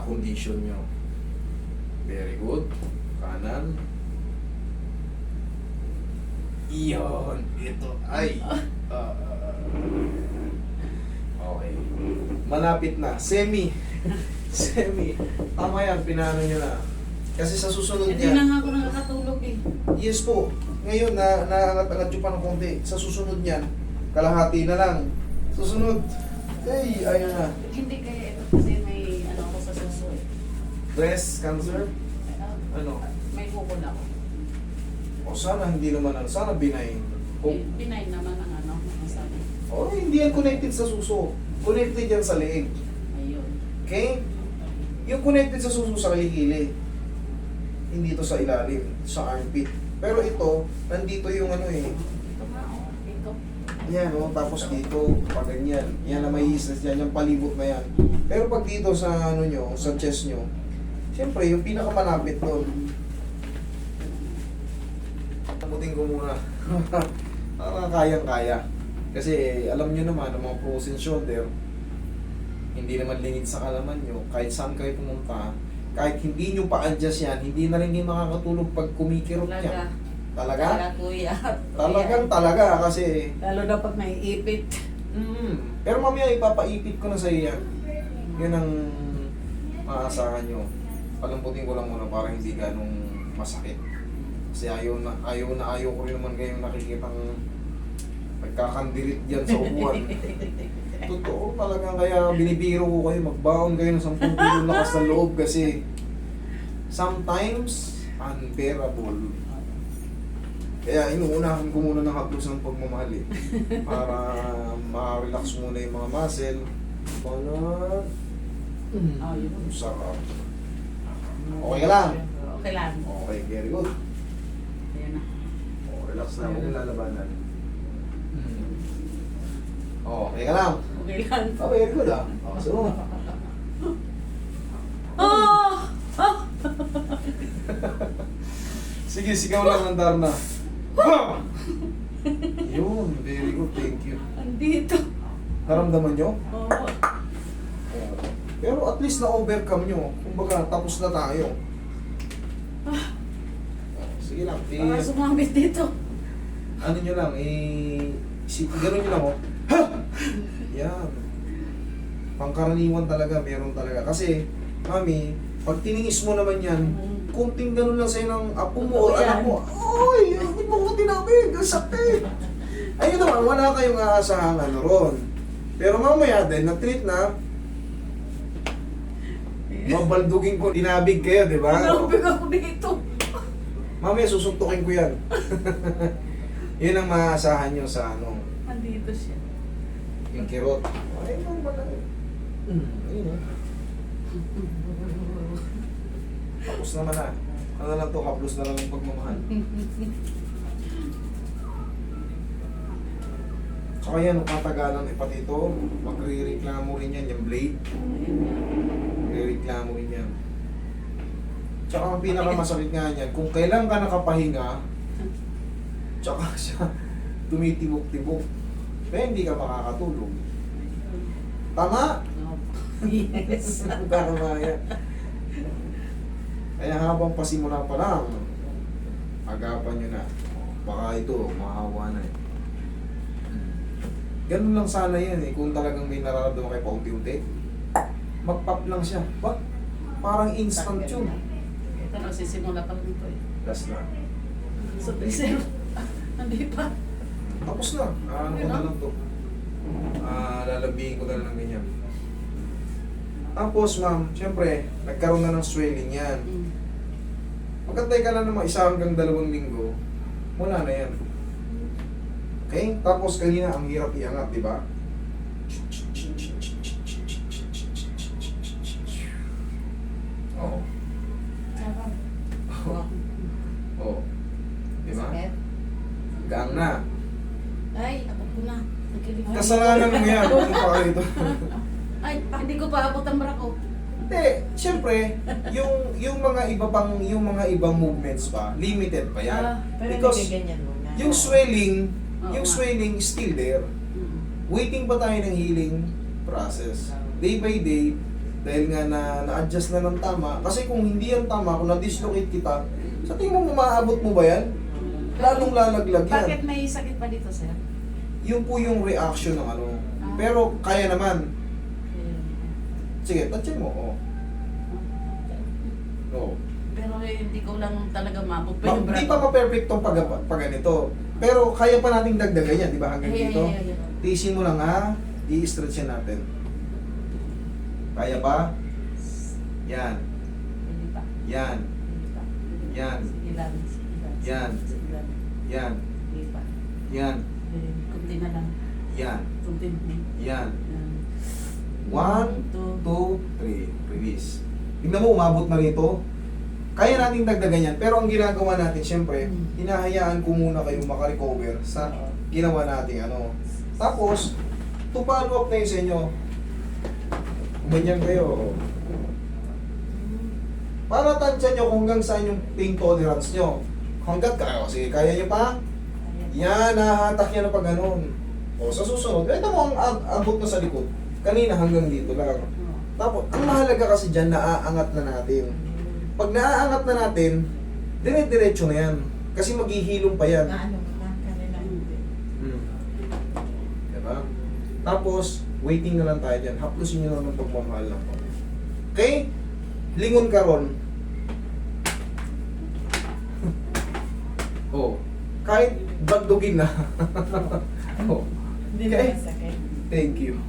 condition nyo. Very good. Kanan. Iyon. Ito. Ay. Okay. Malapit na. Semi. Semi. Tama yan. Pinano nyo na. Kasi sa susunod Hindi yan. na nga ako nakakatulog eh. Yes po. Ngayon, naangat-angat nyo pa ng konti. Sa susunod niyan, kalahati na lang. Susunod. Ay, ayun na. Hindi kaya ito kasi may ano ako sa suso eh. Breast cancer? Ano? May bukol ako. O sana hindi naman, sana benign. O, Pinay naman ang ano, ang sabi. o hindi yan connected sa suso. Connected yan sa leeg. Ayun. Okay? Yung connected sa suso sa kilikili. Hindi ito sa ilalim, sa armpit. Pero ito, nandito yung ano eh. Ito nga oh, ito. Yan o, tapos dito, pag ganyan. Yan na may islas yan, yung palibot na yan. Pero pag dito sa ano nyo, sa chest nyo, siyempre yung pinakamalapit doon. Taputin ko muna. Para kayang-kaya. Kasi alam nyo naman, ang mga frozen shoulder, hindi naman lingid sa kalaman nyo. Kahit saan kayo pumunta, kahit hindi nyo pa-adjust yan, hindi na rin yung makakatulog pag kumikirot yan. Talaga? Talaga kuya. Talagang talaga kasi... Lalo na pag may ipit. Pero mamaya ipapaipit ko na sa iyo yan. Yan ang maasahan nyo. Palamputin ko lang muna para hindi ganong masakit. Kasi ayaw ko rin naman kayong nakikitang nagkakandilit dyan sa upuan. Totoo talaga, kaya binibiro ko kayo, magbaon kayo ng 10 kilo lakas ng loob kasi sometimes unbearable. Kaya inuunahan ko muna ng haplos ng pagmamahal eh. Para ma-relax muna yung mga muscle. Para... Oh, yun. Sarap. Okay ka lang? Okay lang. Okay, very good. Ayan na. Oh, relax na, huwag mong lalabanan. Okay ka lang? Okay lang. Oh, very good ah. Oh, so... Oh! Oh! Sige, sigaw lang ng Darna. Ah! Yun, very good, thank you. Andito. Naramdaman nyo? Oo. Pero at least na-overcome nyo. Kumbaga, tapos na tayo. Sige lang, Baka sumabit dito. ano nyo lang, gano'n nyo lang, oh. Ha! Yan. Pangkaraniwan talaga, meron talaga. Kasi, mami, pag tiningis mo naman yan, kunting gano'n lang sa'yo ng apo mo o anak mo, oy, hindi mo ko tinapin, sakit. Ayun naman, wala kayong aasahan ano ron. Pero mamaya din, na-treat na, mabaldugin ko, dinabig kayo, di ba? Nalubig ako dito. Mamaya susuntukin ko yan. Yun ang maaasahan nyo sa ano, Andito siya. yung kirot. Ay, normal lang. Ayun eh. Tapos naman na. Ano lang to, haplos na lang ang pagmamahal. Saka yan, kung katagalan ipatito, magre-reklamo rin yan, yung blade. Magre-reklamo rin yan. Tsaka ang pinakamasakit nga yan, kung kailan ka nakapahinga, tsaka siya tumitibok-tibok, kaya hindi ka makakatulog. Tama? Yes. Tama yan. Kaya habang pasimula pa lang, agapan nyo na. Baka ito, mahawa na eh. Ganun lang sana yan eh, kung talagang may nararamdaman kayo paunti-unti. Mag-pop lang siya. What? Parang instant yun. Ito nagsisimula pa lang ito eh. Last na. So, zero. Hindi pa. Tapos na. Ano ko na lang to. Lalabihin ko na lang ng ganyan. Tapos ma'am, syempre, nagkaroon na ng swelling yan. Magkantay ka na naman 1 hanggang 2 linggo, wala na yan. Okay? Tapos kanina, ang hirap iangat, di ba? Oo. Oo. Di ba? Sakit? Gaang na. Ay, abot ko na. Nagkilig- Kasalanan mo yan. Kung pa kayo ito. Ay, hindi ko pa abot ang bra ko. Hindi, syempre, yung mga ibang movements pa, limited pa yan. Pero Because hindi ganyan muna. yung swelling, Oo yung nga. swelling is still there. Waiting pa tayo ng healing process. Day by day, Dahil nga na-adjust na ng tama. Kasi kung hindi yan tama, kung na-dislocate kita, sa tingin mo maabot mo ba yan? Lalong lalaglag yan. Bakit may sakit pa dito, sir? Yun po yung reaction ng ano. Pero kaya naman. Sige, touchin mo. Oh. Oh. Pero hindi ko lang talaga mabot pa yung Hindi braso. pa ma-perfect tong pag ganito. Pero kaya pa nating dagdagan yan, di ba? Hanggang Ay, dito. ay, ay, ay. Tiisin mo lang ha. I-stretch yan natin. Kaya ba? Yan. Hindi pa. Yan. Hindi pa. Yan. Sige lang. Sige lang. Yan. Sige lang. Yan. Hindi pa. Yan. Kunti na lang. Yan. Kunti na. Yan. Yan. 1, 2, 3. Release. Tingnan mo, umabot na rito. Kaya nating dagdagan yan. Pero ang ginagawa natin, syempre, hinahayaan ko muna kayo makarecover sa ginawa nating ano. Tapos, to follow up na yun sa inyo. Ganyan kayo. Para tansyan nyo kung hanggang saan yung pain tolerance nyo. Hanggat kayo. Sige, kaya nyo pa? Yan, nahahatak yan na pag ganun. O, sa susunod, ito mo ang abot na sa likod. Kanina hanggang dito lang. Tapos, ang mahalaga kasi dyan, naaangat na natin. Pag naaangat na natin, dire-diretso na yan. Kasi maghihilom pa yan. Ano naman kanila hindi. Diba? Tapos, waiting na lang tayo dyan. Haplusin nyo lang ng pagmamahal lang po. Okay? Lingon ka ron. Oh. Kahit bagdugin na. Oh. Hindi Okay. naman sakit. Thank you.